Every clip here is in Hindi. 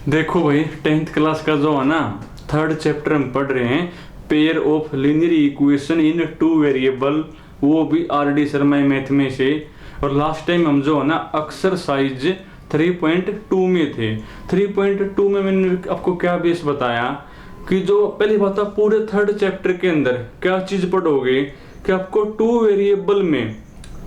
देखो भाई 10th क्लास का जो है ना थर्ड चैप्टर हम पढ़ रहे हैं pair of linear equation in two variable, वो भी आर डी शर्मा मैथ में से। और लास्ट टाइम हम जो है ना एक्सरसाइज 3.2 में थे। 3.2 में मैंने आपको क्या बेस बताया कि जो पहली बात है पूरे थर्ड चैप्टर के अंदर क्या चीज पढ़ोगे कि आपको टू वेरिएबल में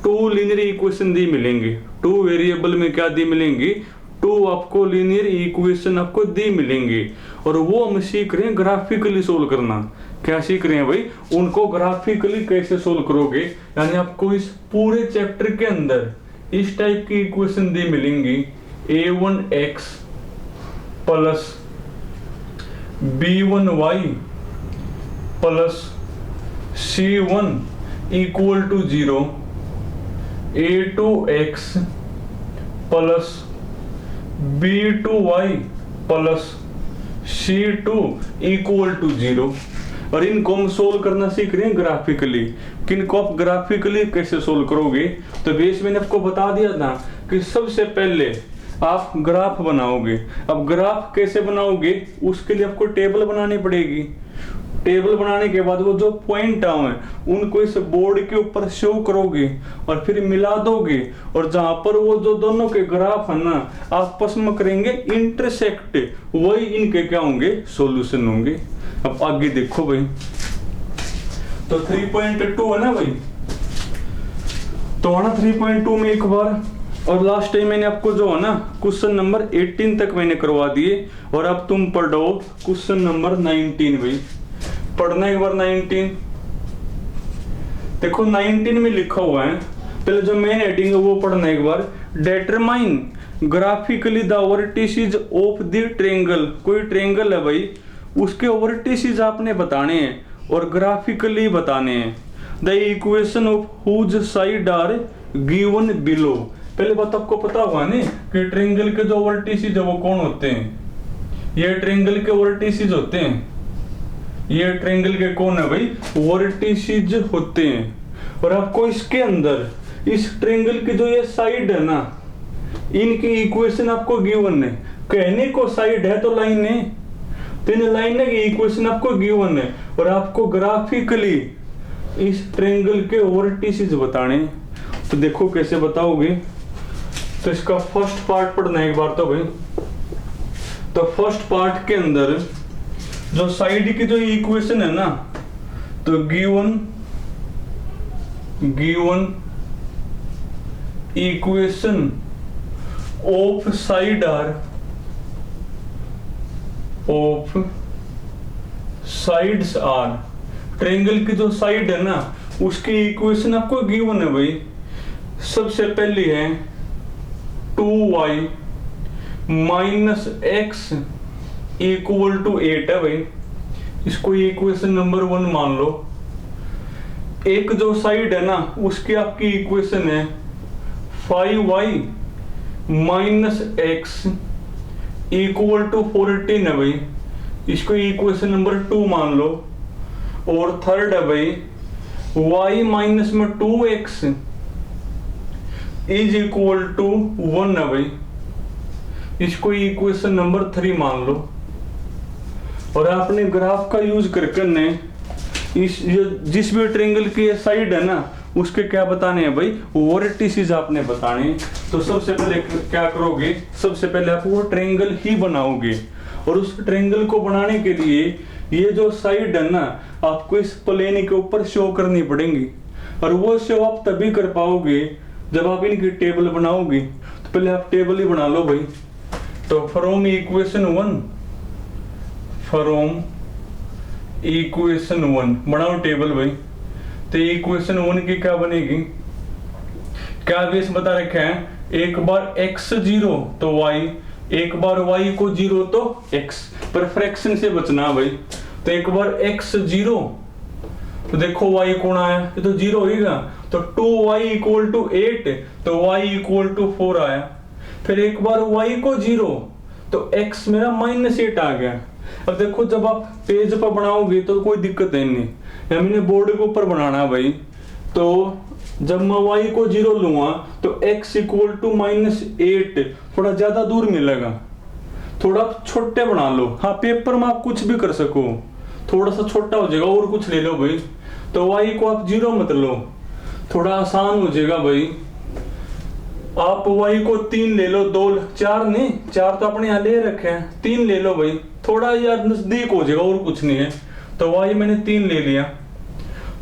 टू लीनियर इक्वेशन दी मिलेंगी। टू वेरिएबल में क्या दी मिलेंगी? टू आपको लीनियर इक्वेशन आपको दी मिलेंगी। और वो हम सीख रहे हैं ग्राफिकली सोल्व करना। क्या सीख रहे हैं भाई? उनको ग्राफिकली कैसे सोल्व करोगे, यानी आपको इस पूरे चैप्टर के अंदर इस टाइप की इक्वेशन दी मिलेंगी a1x plus b1y plus c1 equal to 0, a2x plus b2y plus c2 equal to 0। और इनको हम सोल्व करना सीख रहे हैं ग्राफिकली। किनको आप ग्राफिकली कैसे सोल्व करोगे? तो बेस मैंने आपको बता दिया था कि सबसे पहले आप ग्राफ बनाओगे। अब ग्राफ कैसे बनाओगे? उसके लिए आपको टेबल बनानी पड़ेगी। टेबल बनाने के बाद वो जो पॉइंट आए उनको इस बोर्ड के ऊपर शो करोगे और फिर मिला दोगे, और जहां पर वो जो दोनों के ग्राफ है ना आपस में करेंगे इंटरसेक्ट, वही इनके क्या होंगे? सॉल्यूशन होंगे। अब आगे देखो भाई, तो 3.2 है ना भाई, तो आना 3.2 में एक बार। और लास्ट टाइम मैंने आपको जो है ना क्वेश्चन नंबर 18 तक मैंने करवा दिए, और अब तुम पढ़ो क्वेश्चन नंबर 19 भाई। पढ़ना एक बार 19। देखो 19 में लिखा हुआ है, पहले जो मेन हेडिंग है वो पढ़ना एक बार। Determine graphically the vertices of the triangle. कोई ट्रायंगल है भाई, उसके वर्टिसेस आपने बताने हैं और ग्राफिकली बताने हैं। The equation of whose side are given below. पहले बात आपको पता होगा ना कि ट्रायंगल के जो वर्टिसेस है वो कौन होते हैं? ये ट्रायंगल के वर्टिसेस होते हैं। ये ट्रायंगल के कौन है भाई? वर्टिसेस होते हैं। और आपको इसके अंदर इस ट्रायंगल की जो ये साइड है ना, इनकी इक्वेशन आपको गिवन है। कहने को साइड है तो लाइन है, तो इन लाइन की इक्वेशन आपको गिवन है, और आपको ग्राफिकली इस ट्रायंगल के वर्टिसेस बताने। तो देखो कैसे बताओगे। तो इसका फर्स्ट पार्ट पढ़ना है एक बार तो भाई। तो फर्स्ट पार्ट के अंदर जो साइड की जो इक्वेशन है ना, तो given equation of side are of sides are. Triangle की जो साइड है ना उसकी इक्वेशन आपको गिवन है भाई। सबसे पहली है 2y minus x equal to 8 है भाई। इसको इक्वेशन नंबर 1 मान लो। एक जो साइड है ना उसकी आपकी इक्वेशन है 5y minus x equal to 14 है भाई। इसको इक्वेशन नंबर 2 मान लो। और थर्ड है भाई y माइनस में 2x इज इक्वल टू 1 है भाई। इसको इक्वेशन नंबर 3 मान लो। और आपने ग्राफ का यूज करके ने इस जिस भी ट्रायंगल की साइड है ना उसके क्या बताने हैं भाई? वर्टिसेस आपने बताने। तो सबसे पहले क्या करोगे? सबसे पहले आप वो ट्रायंगल ही बनाओगे, और उस ट्रायंगल को बनाने के लिए ये जो साइड है ना आपको इस प्लेन के ऊपर शो करनी पड़ेगी। और वो शो आप तभी कर पाओगे जब आप इनकी टेबल बनाओगे। तो पहले आप टेबल ही बना लो भाई। तो फ्रॉम इक्वेशन 1 बनाओ टेबल भाई। तो इक्वेशन 1 की क्या बनेगी? क्या बेस बता रखा है? एक बार x 0 तो y, एक बार y को 0 तो x, पर फ्रैक्शन से बचना भाई। तो एक बार x 0 तो देखो y कौन आया? ये तो 0 होगा। तो 2y इक्वल टू 8 तो y इक्वल टू 4 आया। फिर एक बार y को 0 तो x मेरा -8 आ गया। अब देखो जब आप पेज पर बनाओगे तो कोई दिक्कत है नहीं, हमने बोर्ड के ऊपर बनाना है भाई। तो जब मैं y को 0 लूंगा तो x इक्वल टू -8 थोड़ा ज्यादा दूर मिलेगा। थोड़ा छोटे बना लो। हाँ, पेपर में आप कुछ भी कर सको, थोड़ा सा छोटा हो जाएगा और कुछ ले लो भाई। तो y को आप 0 मत लो, थोड़ा आसान हो जाएगा भाई। आप y को 3 ले लो, 2 4 नहीं, 4 तो अपने यहाँ ले रखे हैं, 3 ले लो भाई, थोड़ा यार नजदीक हो जाएगा और कुछ नहीं है। तो y मैंने 3 ले लिया,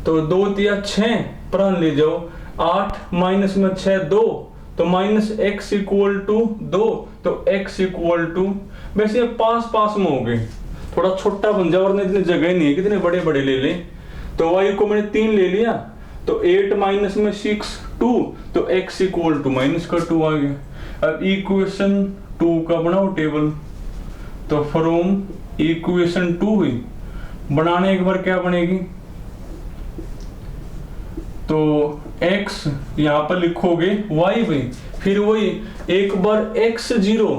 तो 2 तिया 6 प्राण ले जाओ, 8 माइनस में 6 2, तो माइनस x इक्वल टू 2, तो x इक्वल टू, वैसे ये पास पास में हो गए, थोड़ा छोटा बन जाओ, और इतनी जगह नहीं है कितने बड़े बड़े ले लें। तो y को मैंने 3 ले लिया, तो 8 माइनस में 6 2, तो x इक्वल टू माइनस का 2 आ गया। अब इक्वेशन 2 का बनाओ टेबल, तो फ्रॉम इक्वेशन 2 हुई, बनाने एक बार क्या बनेगी, तो x यहाँ पर लिखोगे y भाई, फिर वही एक बार x0।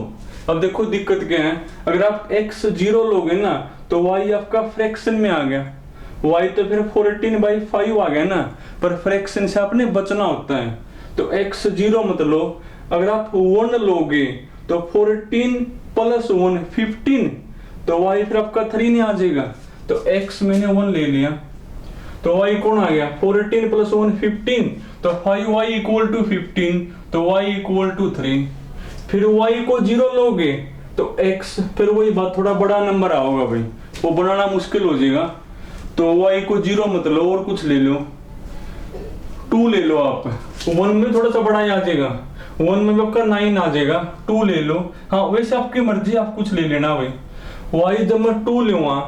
अब देखो दिक्कत क्या है, अगर आप x0 लोगे ना तो y आपका फ्रैक्शन में आ गया, y तो फिर 14/5 आ गया ना, पर फ्रैक्शन से आपने बचना होता है, तो x0 मत लो। अगर आप 1 लोगे तो 14 + 1 15, तो y फिर आपका 3 नहीं आ जाएगा, तो x मैंने 1 ले लिया, तो y कौन आ गया, 14 + 1 15, तो 5y इक्वल टू 15, तो y इक्वल टू 3। फिर y को 0 लोगे तो x, फिर वही बात, थोड़ा बड़ा नंबर आओगा भाई, वो बनाना मुश्किल हो जाएगा, तो y को 0 मत लो और कुछ ले लो, 2 ले लो आप, 1 में थोड़ा सा बड़ा आ जाएगा, 1 में आपका 9 आ जाएगा, 2 ले लो। हाँ वैसे आपकी मर्जी, आप कुछ ले लेना भाई। y जब मैं 2 लूंगा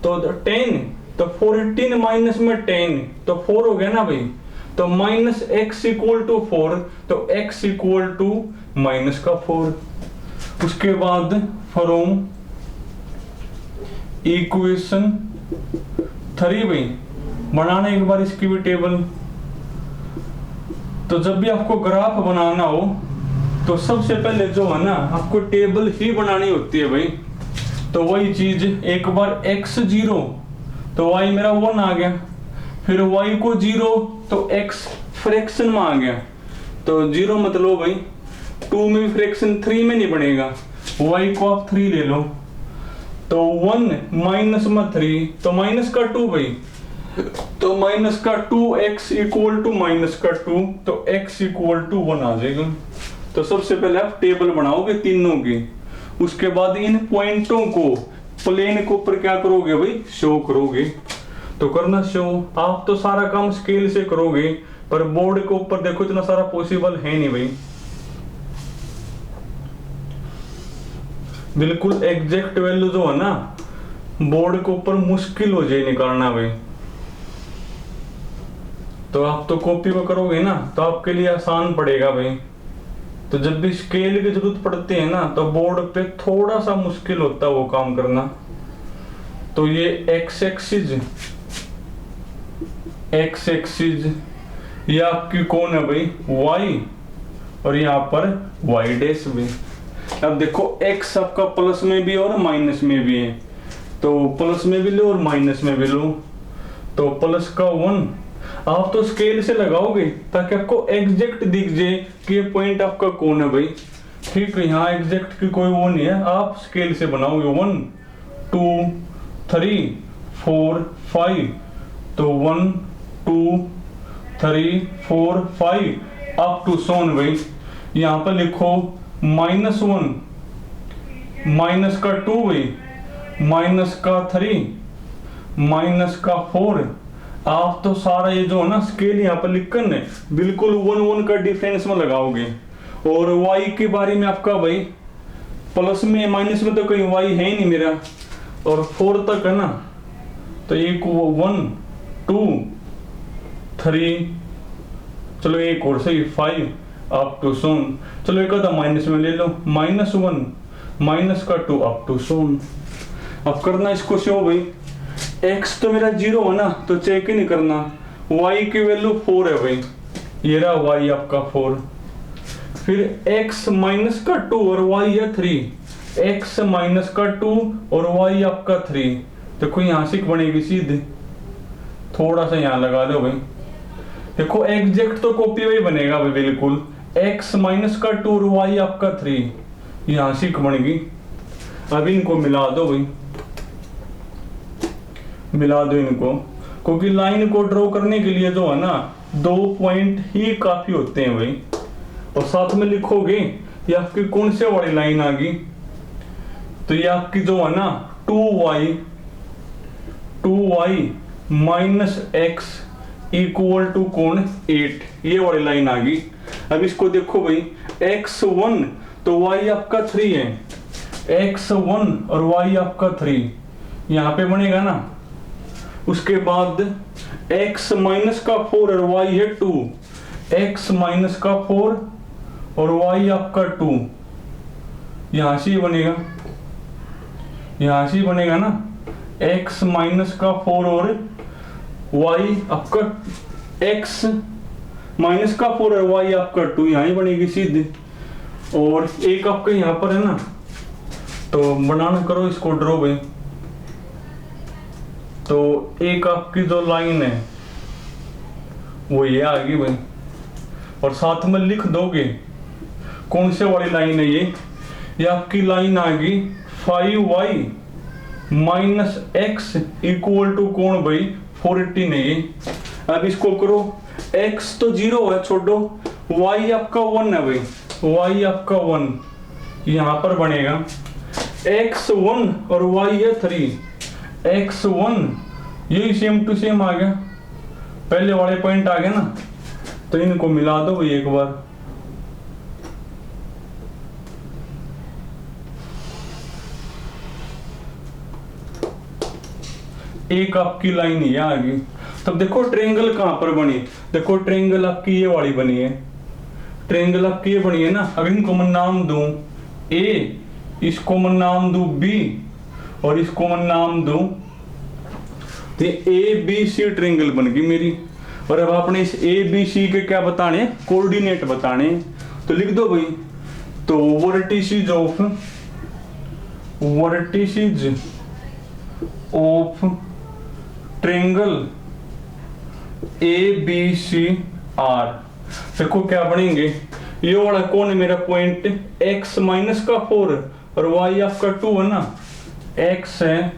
तो 10, तो 14 माइनस में 10, तो 4 हो गया ना भाई, तो माइनस x इक्वल टू 4, तो x इक्वल टू माइनस का 4। उसके बाद फ्रॉम इक्वेशन 3 भाई, बनाना एक बार इसकी भी टेबल। तो जब भी आपको ग्राफ बनाना हो तो सबसे पहले जो है ना, आपको टेबल ही बनानी होती है भाई। तो वही चीज, एक बार x0, तो y मेरा 1 आ गया, फिर y को 0, तो x फ्रैक्शन में आ गया, तो 0 मत लो भाई, 2 में भी फ्रैक्शन 3 में नहीं बनेगा, y को आप 3 ले लो, तो 1 माइनस में 3, तो माइनस का 2 भाई, तो माइनस का 2x इक्वल टू माइनस का 2, तो x इक्वल टू 1 आ जाएगा। तो सबसे पहले आप टेबल बनाओगे तीनों की, उसके बाद इन पॉइंटों को प्लेन के ऊपर क्या करोगे भाई, शो करोगे। तो करना शो, आप तो सारा काम स्केल से करोगे, पर बोर्ड के ऊपर देखो इतना सारा पॉसिबल है नहीं भाई, बिल्कुल एग्जैक्ट वैल्यू जो है ना बोर्ड के ऊपर मुश्किल हो जाए निकालना भाई। तो आप तो कॉपी में करोगे ना तो आपके लिए आसान पड़ेगा भाई। तो जब भी स्केल की जरूरत पड़ती है ना तो बोर्ड पे थोड़ा सा मुश्किल होता है वो काम करना। तो ये एक्स एक्सिस ये आपकी कौन है भाई, y, और यहाँ पर y डैश भी। अब देखो x आपका प्लस में भी और माइनस में भी है, तो प्लस में भी लो और माइनस में भी लो। तो प्लस का 1 आप तो स्केल से लगाओगे ताकि आपको एग्जैक्ट दिख जाए कि ये पॉइंट आपका कौन है भाई। ठीक है, यहाँ एग्जैक्ट की कोई वो नहीं है, आप स्केल से बनाओगे 1 2 3 4 5, तो 1 2 3 4 5 अप टू सोन भाई। यहाँ पर लिखो -1 माइनस का 2 भाई, माइनस का 3 माइनस का 4। आप तो सारा ये जो है ना स्केल यहाँ पर लिख कर बिल्कुल 1 का डिफरेंस में लगाओगे। और y के बारे में आपका भाई प्लस में माइनस में तो कोई y है ही नहीं मेरा, और 4 तक है ना, तो एक 1 2 3, चलो एक और सही 5 अप टू सोन। चलो एक आधा माइनस में ले लो, -1 माइनस का 2 अप टू सोन। अब करना इसको शो भाई, x तो मेरा 0 है ना तो चेक ही नहीं करना, y की वैल्यू 4 है भाई, ये रहा y आपका 4। फिर x माइनस का 2 और y है 3, x माइनस का 2 और y आपका 3। देखो यहाँ से बनेगी सीधे, थोड़ा सा यहाँ लगा दो भाई। देखो एग्जैक्ट तो कॉपी वही बनेगा भाई बिल्कुल, x माइनस का 2 और y आपका 3, यहाँ से बनेगी। अब इनको मिला दो भाई, मिला दो इनको, क्योंकि लाइन को ड्रॉ करने के लिए जो है ना 2 पॉइंट ही काफी होते हैं भाई। और साथ में लिखोगे ये आपकी कौन से वाली लाइन आ गई, तो ये आपकी जो है ना 2y minus x equal to कोण 8, ये वाली लाइन आ गई। अब इसको देखो भाई, x1 तो y आपका 3 है, x1 और y आपका 3 यहाँ पे बनेगा ना। उसके बाद x माइनस का 4 और y है 2, x माइनस का 4 और y आपका 2, यहां से बनेगा, यहां से बनेगा ना x माइनस का 4 और y आपका, x माइनस का 4 और y आपका 2, यहां ही बनेगी सीधे। और एक आपका यहां पर है ना, तो बनाना करो इसको ड्रॉ भाई। तो एक आपकी जो लाइन है वो ये आ गई भाई, और साथ में लिख दोगे कौन से वाली लाइन है ये आपकी लाइन आ गई 5y minus x equal to कोण भाई 14 है ये। अब इसको करो, x तो 0 है छोड़ो, y आपका 1 है भाई, y आपका 1 यहां पर बनेगा, x1 और y है 3, x1 यही सेम टू सेम आ गया, पहले वाले पॉइंट आ गए ना। तो इनको मिला दो भाई एक बार, एक आपकी लाइन ये आ गई। तब देखो ट्रायंगल कहां पर बनी, देखो ट्रायंगल आपकी ये वाली बनी है, ट्रायंगल आपकी ये बनी है ना। अगर इनको मैं नाम दूं A, इसको मैं नाम दूं B और इसको मैं नाम दूं, तो ABC ट्रायंगल बन गई मेरी। और अब आपने इस ABC के क्या बताने, कोऑर्डिनेट बताने, तो लिख दो भाई। तो वर्टिसेस ऑफ ट्रायंगल ABCR, देखो क्या बनेंगे, ये वाला कौन है मेरा पॉइंट, x माइनस का 4 और y आपका 2 है ना, x है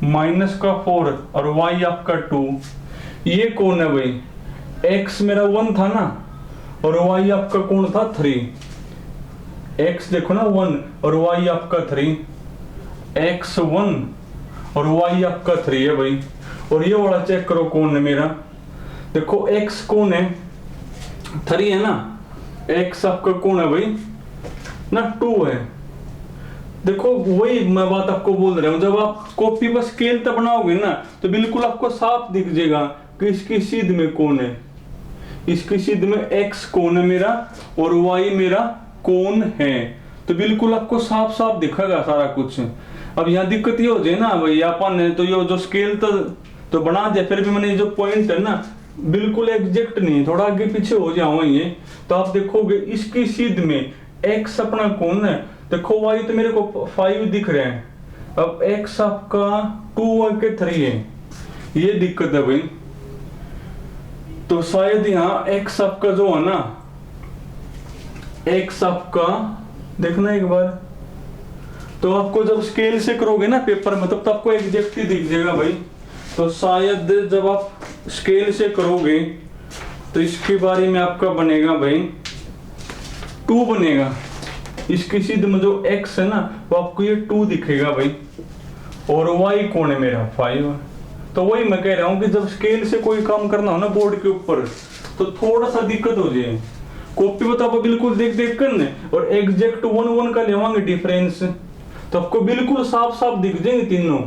माइनस का 4 और y आपका 2, ये कौन है भाई, x मेरा 1 था ना और y आपका कौन था 3, x देखो ना 1 और y आपका 3, x1 और y आपका 3 है भाई। और ये वाला चेक करो कौन है मेरा, देखो x कौन है, 3 है ना, x आपका कौन है भाई ना 2 है। देखो वही मैं बात आपको बोल रहा हूं, जब आप कॉपी पर स्केल तक बनाओगे ना तो बिल्कुल आपको साफ दिख जाएगा कि इसकी सीध में कौन है, इसकी सीध में x कौन है मेरा और y मेरा कौन है, तो बिल्कुल आपको साफ साफ दिखेगा सारा कुछ। अब यहाँ दिक्कत ये हो जाए ना भाई, अपन ने तो ये जो स्केल तो बना दिया, फिर भी मैंने जो पॉइंट है ना बिल्कुल एग्जैक्ट नहीं, थोड़ा आगे पीछे हो जाओ ये, तो आप देखोगे इसकी सीध में x अपना कौन है, देखो y तो मेरे को 5 दिख रहे हैं, अब x आपका 2 और के 3 है, ये दिक्कत है भाई। तो शायद यहाँ x आपका जो है ना, x आपका देखना एक बार, तो आपको जब स्केल से करोगे ना पेपर में तब तो आपको एग्जैक्ट ही दिख जाएगा भाई। तो शायद जब आप स्केल से करोगे तो इसके बारे में आपका बनेगा भाई 2 बनेगा, इसकी सीध में जो x है ना वो आपको ये 2 दिखेगा भाई, और y कौन है मेरा 5। तो वही मैं कह रहा हूँ कि जब स्केल से कोई काम करना हो ना बोर्ड के ऊपर तो थोड़ा सा दिक्कत हो जाए, कॉपी में तो आप बिल्कुल देख देख कर और एग्जैक्ट 1 का लेवांगे डिफरेंस, तो आपको बिल्कुल साफ साफ दिख जाएंगे तीनों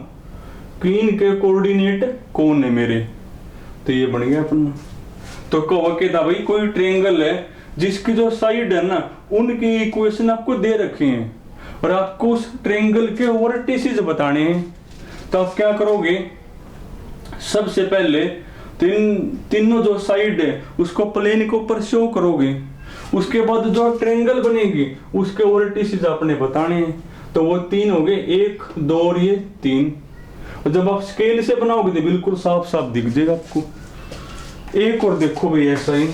कि इनके कोऑर्डिनेट कौन है मेरे। तो ये बन गया अपन। तो कहो कि भाई कोई ट्रायंगल है जिसकी जो साइड है ना उनकी इक्वेशन आपको दे रखी है और आपको उस ट्रायंगल के वर्टिसेस बताने हैं। तो आप क्या करोगे, सबसे पहले तीनों जो साइड है उसको प्लेन के ऊपर शो करोगे, उसके बाद जो ट्रायंगल बनेगी उसके वर्टिसेस आपने बताने हैं। तो वो 3 हो गए, 1 2 और ये 3। और जब आप स्केल से बनाओगे तो बिल्कुल साफ साफ दिख जाएगा आपको। एक और देखो भाई ऐसा ही,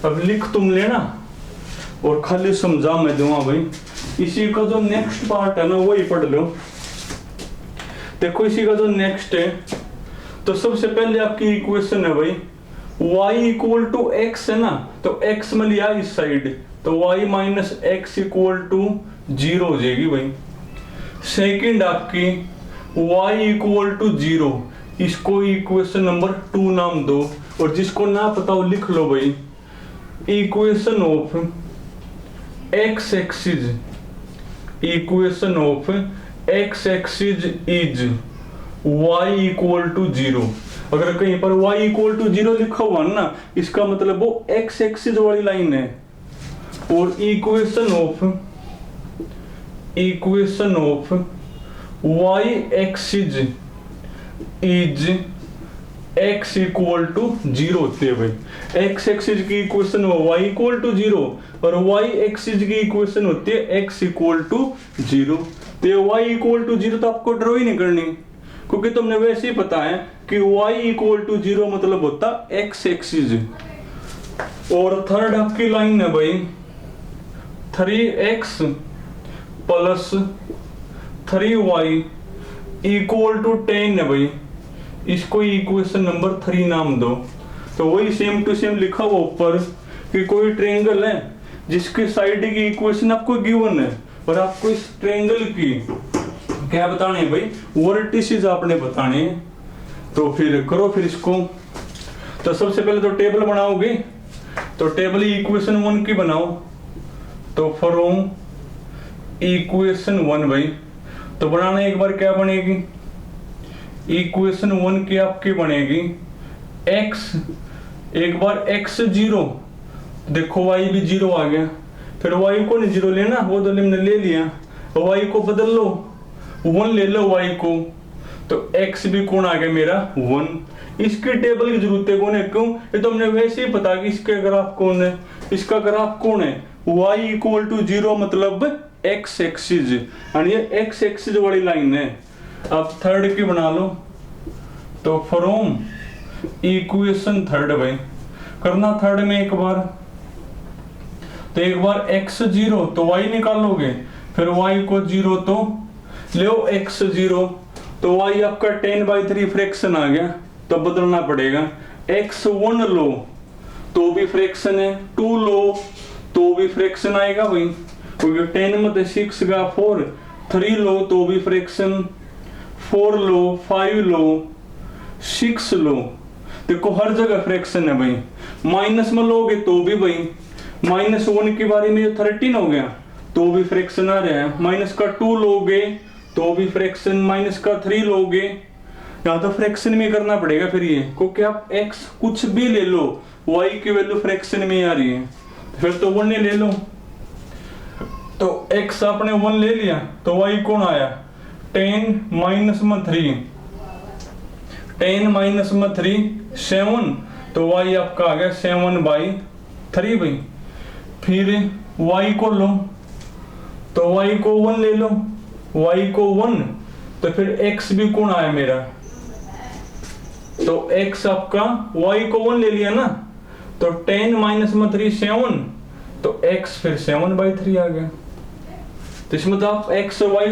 अब लिख तुम लेना और खाली समझा मैं दूंगा भाई। इसी का जो नेक्स्ट पार्ट है ना वही पढ़ लो। देखो इसी का जो नेक्स्ट है, तो सबसे पहले आपकी इक्वेशन है भाई y इक्वल टू एक्स है ना, तो x में लिया इस साइड, तो y minus x equal to 0 हो जाएगी भाई। सेकंड आपकी y इक्वल टू 0, इसको इक्वेशन नंबर 2 नाम दो, और जिसको ना पता हो लिख लो भाई। Equation of x axis, equation of x axis is y equal to 0। अगर कहीं पर y इक्वल टू 0 लिखा हुआ ना, इसका मतलब वो x एक्सिस वाली लाइन है। और equation of y axis is x equal to 0 होती है भाई। x एक्सिस की इक्वेशन हो y इक्वल टू 0 और y एक्सिस की इक्वेशन होती है x इक्वल टू 0। तो ये y इक्वल टू 0 तो आपको ड्रॉ ही नहीं करनी, क्योंकि तुमने वैसे ही पता है कि y इक्वल टू 0 मतलब होता x एक्सिस। और थर्ड आपकी लाइन है भाई 3x plus 3y equal to 10 है भाई। इसको इक्वेशन नंबर 3 नाम दो। तो वही सेम टू सेम लिखा हुआ ऊपर कि कोई ट्रायंगल है जिसके साइड की इक्वेशन आपको गिवन है, और आपको इस ट्रायंगल की क्या बताने हैं भाई, वर्टिसेस आपने बताने हैं। तो फिर करो फिर इसको। तो सबसे पहले तो टेबल बनाओगे, तो टेबल इक्वेशन 1 की बनाओ। तो फ्रॉम इक्वेशन 1 भाई, तो बनाना एक बार क्या बनेगी, इक्वेशन 1 की आपकी बनेगी x, एक बार x 0, देखो y भी 0 आ गया, फिर y को नहीं 0 लेना, वो तो हमने ले लिया, y को बदल लो 1 ले लो y को, तो x भी कौन आ गया मेरा 1। इसकी टेबल की जरूरत है कौन है, क्यों, ये तो हमने वैसे ही पता कि इसके ग्राफ कौन है, इसका ग्राफ कौन है y इक्वल टू 0 मतलब x एक्सिस, यानी ये x एक्सिस वाली लाइन है। अब थर्ड की बना लो। तो फ्रॉम इक्वेशन थर्ड भाई, करना थर्ड में एक बार, तो एक बार x 0 तो y निकालोगे, फिर y को 0 तो ले x 0, तो y आपका 10/3 फ्रैक्शन आ गया, तो बदलना पड़ेगा। x 1 लो तो भी फ्रैक्शन है, 2 लो तो भी फ्रैक्शन आएगा भाई, क्योंकि 10 में 6 का 4, 3 लो तो भी फ्रैक्शन, 4 लो, 5 लो, 6 लो, देखो हर जगह फ्रैक्शन है भाई। माइनस में लोगे तो भी भाई, -1 की बारी में 13 हो गया तो भी फ्रैक्शन आ रहा है, माइनस का 2 लोगे तो भी फ्रैक्शन, माइनस का 3 लोगे, यहाँ तो फ्रैक्शन में करना पड़ेगा फिर ये, क्योंकि आप x कुछ भी ले लो y की वैल्यू फ्रैक्शन में आ रही है, फिर तो 1 ले लो। तो x आपने 1 ले लिया, तो y कौन आया 10 माइनस में 3, 10 माइनस में 3 7, तो y आपका आ गया 7/3 भाई। फिर y को लो, तो y को 1 ले लो, y को 1, तो फिर x भी कौन आया मेरा, तो x आपका y को 1 ले लिया ना, तो 10 माइनस में 3 7, तो x फिर 7/3 आ गया। तो इसमें तो आप x y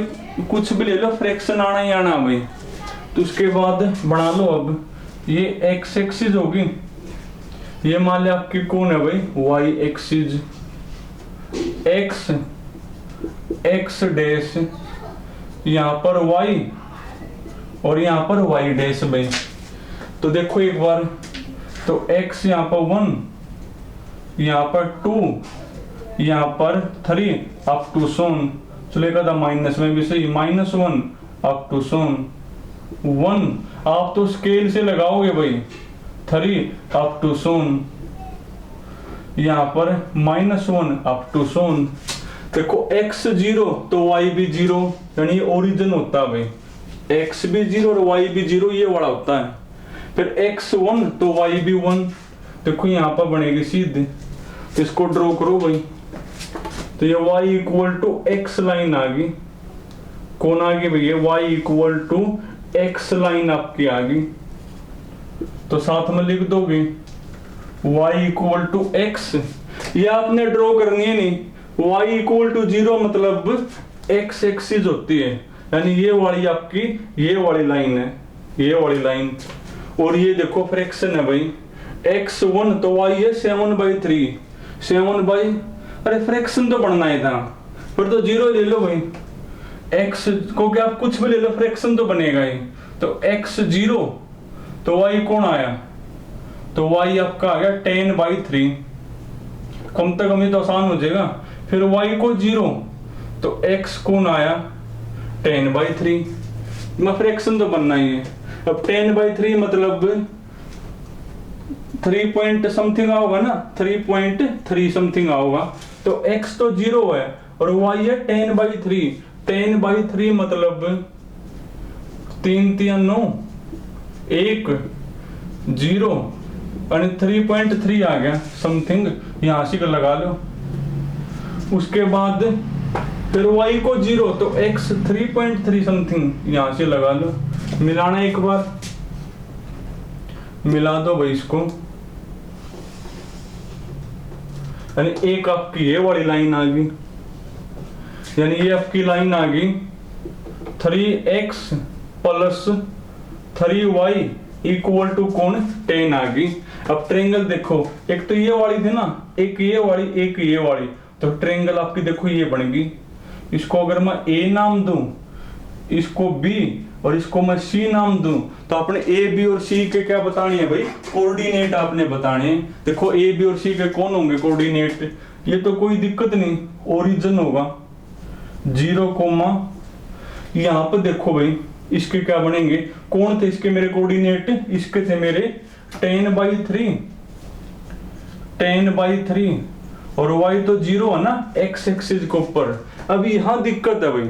कुछ भी ले लो, फ्रैक्शन आना ही आना भाई। तो उसके बाद बना लो, अब ये x एक्सिस होगी, ये मान लिया आपकी कौन है भाई y एक्सिस, x डैश, यहाँ पर y और यहाँ पर y डैश भाई। तो देखो एक बार, तो x यहाँ पर 1, यहाँ पर 2, यहाँ पर 3 अप टू सोन, चलेगा था माइनस में भी सही, -1 अप टू सोन 1, आप तो स्केल से लगाओगे भाई, 3 अप टू सोन, यहाँ पर -1 अप टू सोन। देखो x 0 तो y भी 0, यानी ओरिजिन होता है भाई, x भी 0 और y भी 0, ये वाला होता है। फिर x 1 तो y भी 1, देखो यहाँ पर बनेगी सीधे, इसको ड्रॉ करो भाई। तो ये y equal to x line आ गई, कौन आ गई भैया y equal to x line आपकी आ गई। तो साथ में लिख दोगे y इक्वल टू x, ये आपने ड्रॉ करनी है नहीं, y इक्वल टू 0 मतलब x एक्सिस होती है, यानी ये वाली आपकी ये वाली लाइन है, ये वाली लाइन, और ये देखो फ्रैक्शन है भाई x1 तो y है 7/3, 7 अरे फ्रैक्शन तो पढ़ना है था, फिर तो 0 ले लो भाई, x को क्या आप कुछ भी ले लो फ्रैक्शन तो बनेगा ही, तो x 0 तो y कौन आया, तो y आपका आ गया 10/3, कम तक हमें तो आसान हो जाएगा, फिर y को 0 तो x कौन आया 10/3, मैं फ्रैक्शन तो बनना ही है, अब 10/3 मतलब 3 पॉइंट समथिंग आओगा ना, 3.3 समथिंग आओगा, तो x तो 0 है और y है 10/3, 10/3 मतलब 3 3 9 1 0 और 3.3 आ गया समथिंग, यहां से लगा लो, उसके बाद फिर y को 0 तो x 3.3 समथिंग, यहां से लगा लो, मिलाना एक बार, मिला दो भाई इसको, यानी एक आपकी ये वाली लाइन आ गई, यानी ये आपकी लाइन आ गई 3x plus 3y equal to कौन 10 आ गई। अब ट्रेंगल देखो, एक तो ये वाली थी ना, एक ये वाली एक ये वाली, तो ट्रेंगल आपकी देखो ये बन गई, इसको अगर मैं A नाम दूं, इसको B और इसको मैं C नाम दूं, तो आपने A B और C के क्या बताने हैं भाई, कोऑर्डिनेट आपने बताने हैं। देखो A B और C के कौन होंगे कोऑर्डिनेट, ये तो कोई दिक्कत नहीं, ओरिजिन होगा 0, यहाँ पर देखो भाई इसके क्या बनेंगे, कौन थे इसके मेरे कोऑर्डिनेट, इसके थे मेरे 10/3 और y तो 0 है ना x एक्सिस के ऊपर। अब यहाँ दिक्कत है भाई,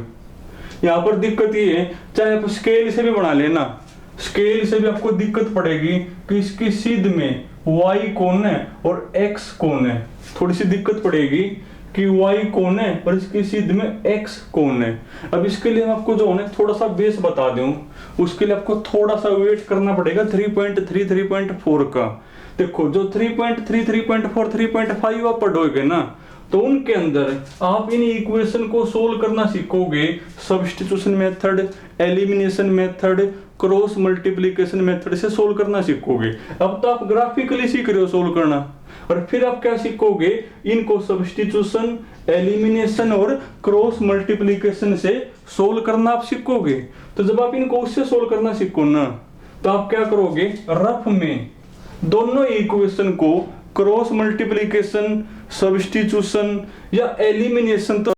यहाँ पर दिक्कत ये है, चाहे आप स्केल से भी बना लेना, स्केल से भी आपको दिक्कत पड़ेगी कि इसकी सीध में y कौन है और x कौन है, थोड़ी सी दिक्कत पड़ेगी कि y कौन है और इसकी सीध में x कौन है। अब इसके लिए आपको जो है थोड़ा सा बेस बता दूं, उसके लिए आपको थोड़ा सा वेट करना पड़ेगा 3.3 3.4 का। देखो जो 3.3 3.4 3.5 आप पढ़ोगे ना, तो उनके अंदर आप इन इक्वेशन को सोल्व करना सीखोगे, substitution method, elimination method, cross multiplication method से सोल्व करना सीखोगे। अब तो आप ग्राफिकली सीख रहे हो सोल्व करना, और फिर आप क्या सीखोगे, इनको सब्स्टिट्यूशन, एलिमिनेशन और क्रॉस मल्टीप्लिकेशन से सोल्व करना आप सीखोगे। तो जब आप इनको उससे सोल्व करना सीखो ना, तो आप क्या करोगे, रफ में दोनों इक्वेशन को क्रॉस मल्टीप्लिकेशन, सब्स्टिट्यूशन या एलिमिनेशन तो